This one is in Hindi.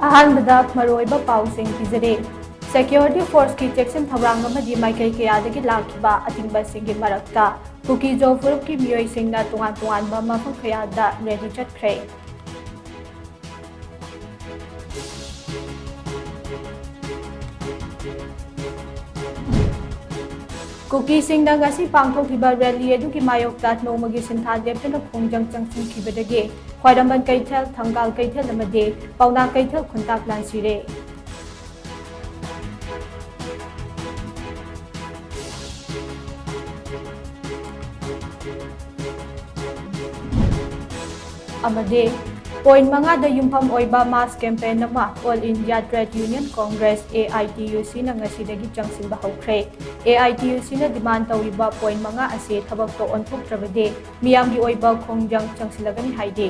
अहानबदा मरोइबा पाउसिंग पिजरे सिक्योरिटी फोर्स की चेक्सन थवरांग अमदी माइकई कयादगी लाखिबा अतिंगबसिंगी मरक्ता कुकी जो फुरुप की मियोइसिंगना तुंगान तुंगानबा मफम खयादा रेडी चटख्रे कुकी सिंगना ngasi पांगथोखिबा रैली अदुगी मायोक्ता नोमगी सिंथा लेप्तना खोंजंग चंगसिंखिबदगे ख्वाइरंबन कैथल थंगाल कैथल अमदे पौना कैथल खुंताक लांसिरे अमदे पॉइंट मंगा द युमफम ओइबा मास कैंपेन नमा All India Trade Union Congress AITUC ना ngasiदगी चंगसिंबा हौख्रे AITUC ना डिमांड तौरिबा पॉइंट मंगा असे थबक तो ओनथोक्त्रबदे मियामगी ओइबा खोंजंग चंगसिलगनी हाइदे